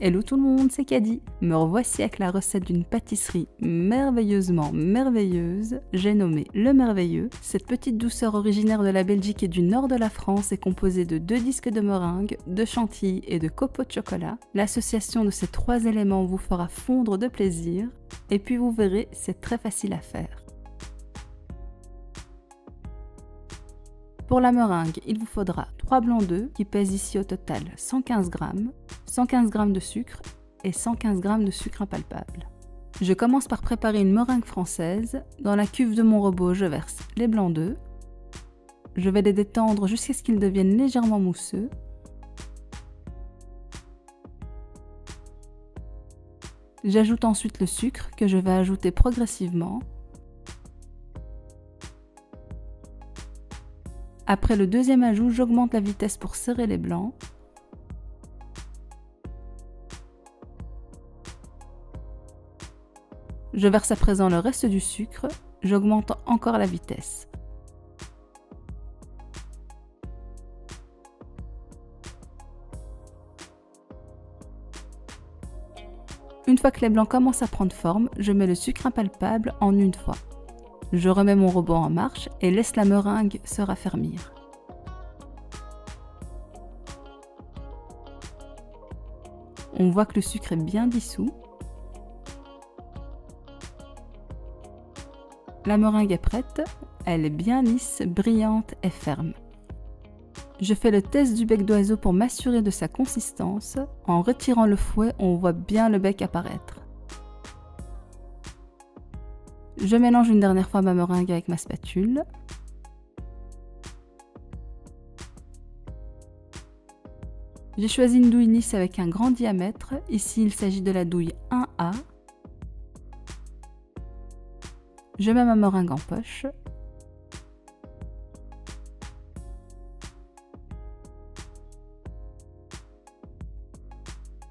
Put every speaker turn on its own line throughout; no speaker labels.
Hello tout le monde, c'est Caddy. Me revoici avec la recette d'une pâtisserie merveilleusement merveilleuse. J'ai nommé Le Merveilleux. Cette petite douceur originaire de la Belgique et du nord de la France est composée de 2 disques de meringue, de chantilly et de copeaux de chocolat. L'association de ces 3 éléments vous fera fondre de plaisir. Et puis vous verrez, c'est très facile à faire. Pour la meringue, il vous faudra 3 blancs d'œufs qui pèsent ici au total 115 g, 115 g de sucre et 115 g de sucre impalpable. Je commence par préparer une meringue française. Dans la cuve de mon robot, je verse les blancs d'œufs. Je vais les détendre jusqu'à ce qu'ils deviennent légèrement mousseux. J'ajoute ensuite le sucre que je vais ajouter progressivement. Après le deuxième ajout, j'augmente la vitesse pour serrer les blancs. Je verse à présent le reste du sucre, j'augmente encore la vitesse. Une fois que les blancs commencent à prendre forme, je mets le sucre impalpable en une fois. Je remets mon robot en marche et laisse la meringue se raffermir. On voit que le sucre est bien dissous. La meringue est prête, elle est bien lisse, brillante et ferme. Je fais le test du bec d'oiseau pour m'assurer de sa consistance. En retirant le fouet, on voit bien le bec apparaître. Je mélange une dernière fois ma meringue avec ma spatule. J'ai choisi une douille lisse avec un grand diamètre. Ici, il s'agit de la douille 1A. Je mets ma meringue en poche.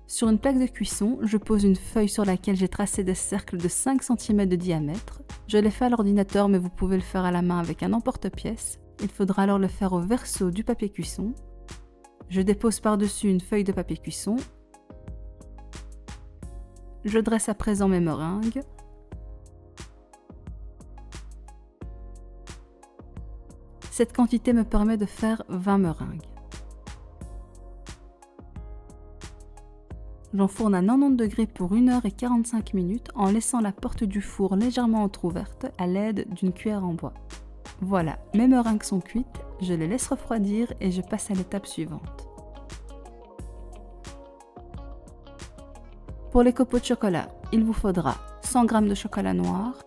Sur une plaque de cuisson, je pose une feuille sur laquelle j'ai tracé des cercles de 5 cm de diamètre. Je l'ai fait à l'ordinateur, mais vous pouvez le faire à la main avec un emporte-pièce. Il faudra alors le faire au verso du papier cuisson. Je dépose par-dessus une feuille de papier cuisson. Je dresse à présent mes meringues. Cette quantité me permet de faire 20 meringues. J'enfourne à 90 degrés pour 1h45 en laissant la porte du four légèrement entrouverte à l'aide d'une cuillère en bois. Voilà, mes meringues sont cuites, je les laisse refroidir et je passe à l'étape suivante. Pour les copeaux de chocolat, il vous faudra 100 g de chocolat noir.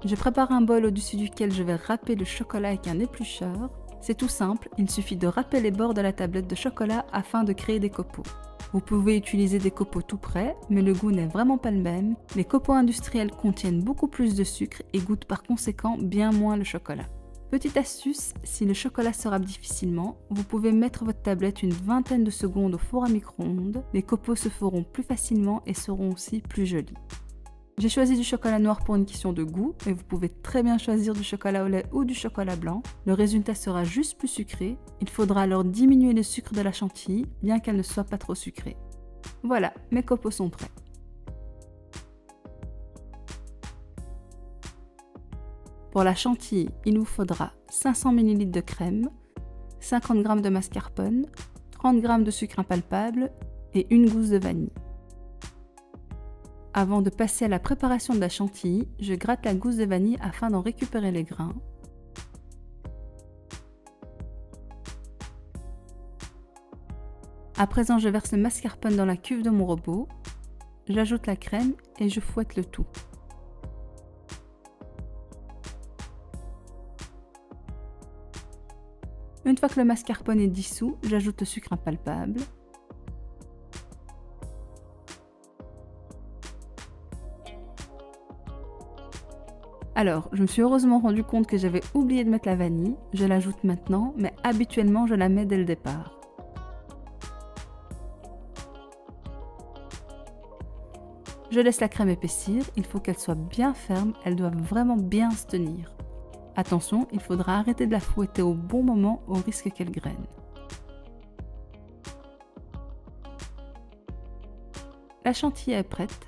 Je prépare un bol au-dessus duquel je vais râper le chocolat avec un éplucheur. C'est tout simple, il suffit de râper les bords de la tablette de chocolat afin de créer des copeaux. Vous pouvez utiliser des copeaux tout prêts, mais le goût n'est vraiment pas le même. Les copeaux industriels contiennent beaucoup plus de sucre et goûtent par conséquent bien moins le chocolat. Petite astuce, si le chocolat se râpe difficilement, vous pouvez mettre votre tablette une vingtaine de secondes au four à micro-ondes. Les copeaux se feront plus facilement et seront aussi plus jolis. J'ai choisi du chocolat noir pour une question de goût, mais vous pouvez très bien choisir du chocolat au lait ou du chocolat blanc. Le résultat sera juste plus sucré. Il faudra alors diminuer le sucre de la chantilly, bien qu'elle ne soit pas trop sucrée. Voilà, mes copeaux sont prêts. Pour la chantilly, il vous faudra 500 ml de crème, 50 g de mascarpone, 30 g de sucre impalpable et une gousse de vanille. Avant de passer à la préparation de la chantilly, je gratte la gousse de vanille afin d'en récupérer les grains. À présent, je verse le mascarpone dans la cuve de mon robot. J'ajoute la crème et je fouette le tout. Une fois que le mascarpone est dissous, j'ajoute le sucre impalpable. Alors, je me suis heureusement rendu compte que j'avais oublié de mettre la vanille. Je l'ajoute maintenant, mais habituellement je la mets dès le départ. Je laisse la crème épaissir, il faut qu'elle soit bien ferme, elle doit vraiment bien se tenir. Attention, il faudra arrêter de la fouetter au bon moment au risque qu'elle graine. La chantilly est prête.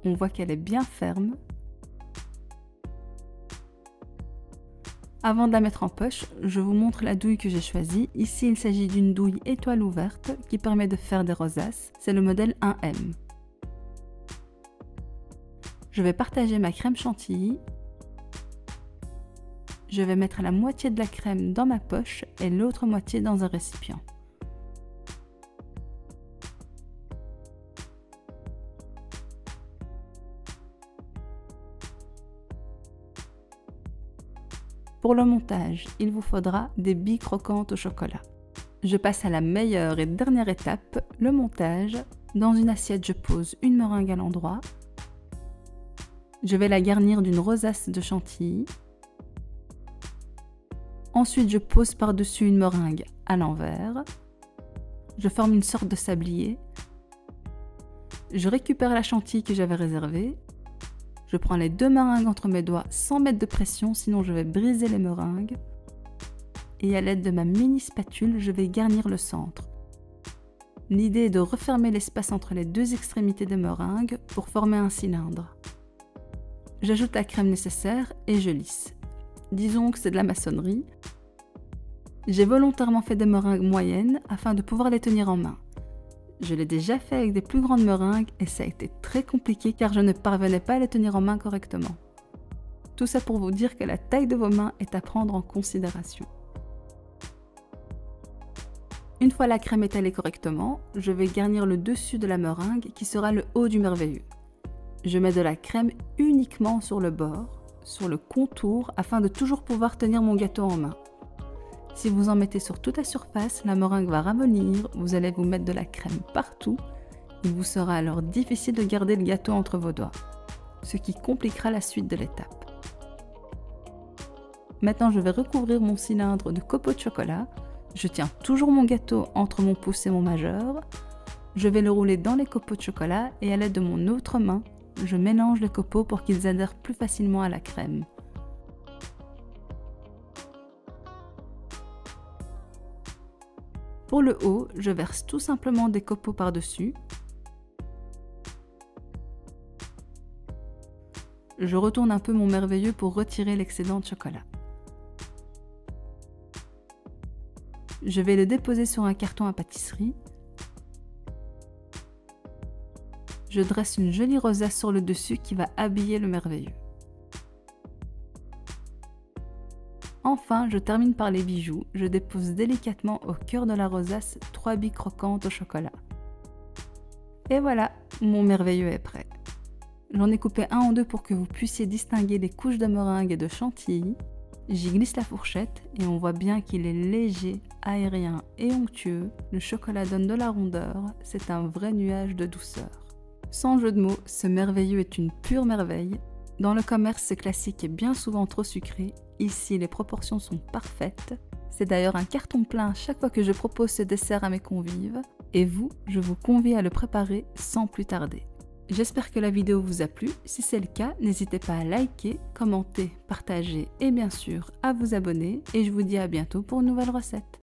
On voit qu'elle est bien ferme. Avant de la mettre en poche, je vous montre la douille que j'ai choisie. Ici, il s'agit d'une douille étoile ouverte qui permet de faire des rosaces. C'est le modèle 1M. Je vais partager ma crème chantilly. Je vais mettre la moitié de la crème dans ma poche et l'autre moitié dans un récipient. Pour le montage, il vous faudra des billes croquantes au chocolat. Je passe à la meilleure et dernière étape, le montage. Dans une assiette, je pose une meringue à l'endroit. Je vais la garnir d'une rosace de chantilly. Ensuite, je pose par-dessus une meringue à l'envers. Je forme une sorte de sablier. Je récupère la chantilly que j'avais réservée. Je prends les 2 meringues entre mes doigts sans mettre de pression, sinon je vais briser les meringues. Et à l'aide de ma mini spatule, je vais garnir le centre. L'idée est de refermer l'espace entre les 2 extrémités des meringues pour former un cylindre. J'ajoute la crème nécessaire et je lisse. Disons que c'est de la maçonnerie. J'ai volontairement fait des meringues moyennes afin de pouvoir les tenir en main. Je l'ai déjà fait avec des plus grandes meringues et ça a été très compliqué car je ne parvenais pas à les tenir en main correctement. Tout ça pour vous dire que la taille de vos mains est à prendre en considération. Une fois la crème étalée correctement, je vais garnir le dessus de la meringue qui sera le haut du merveilleux. Je mets de la crème uniquement sur le bord, sur le contour, afin de toujours pouvoir tenir mon gâteau en main. Si vous en mettez sur toute la surface, la meringue va ramollir, vous allez vous mettre de la crème partout. Il vous sera alors difficile de garder le gâteau entre vos doigts, ce qui compliquera la suite de l'étape. Maintenant, je vais recouvrir mon cylindre de copeaux de chocolat. Je tiens toujours mon gâteau entre mon pouce et mon majeur. Je vais le rouler dans les copeaux de chocolat et à l'aide de mon autre main, je mélange les copeaux pour qu'ils adhèrent plus facilement à la crème. Pour le haut, je verse tout simplement des copeaux par-dessus. Je retourne un peu mon merveilleux pour retirer l'excédent de chocolat. Je vais le déposer sur un carton à pâtisserie. Je dresse une jolie rosace sur le dessus qui va habiller le merveilleux. Enfin, je termine par les bijoux. Je dépose délicatement au cœur de la rosace 3 billes croquantes au chocolat. Et voilà, mon merveilleux est prêt. J'en ai coupé un en deux pour que vous puissiez distinguer les couches de meringue et de chantilly. J'y glisse la fourchette et on voit bien qu'il est léger, aérien et onctueux. Le chocolat donne de la rondeur, c'est un vrai nuage de douceur. Sans jeu de mots, ce merveilleux est une pure merveille. Dans le commerce, ce classique est bien souvent trop sucré. Ici, les proportions sont parfaites. C'est d'ailleurs un carton plein chaque fois que je propose ce dessert à mes convives. Et vous, je vous convie à le préparer sans plus tarder. J'espère que la vidéo vous a plu. Si c'est le cas, n'hésitez pas à liker, commenter, partager et bien sûr à vous abonner. Et je vous dis à bientôt pour une nouvelle recette.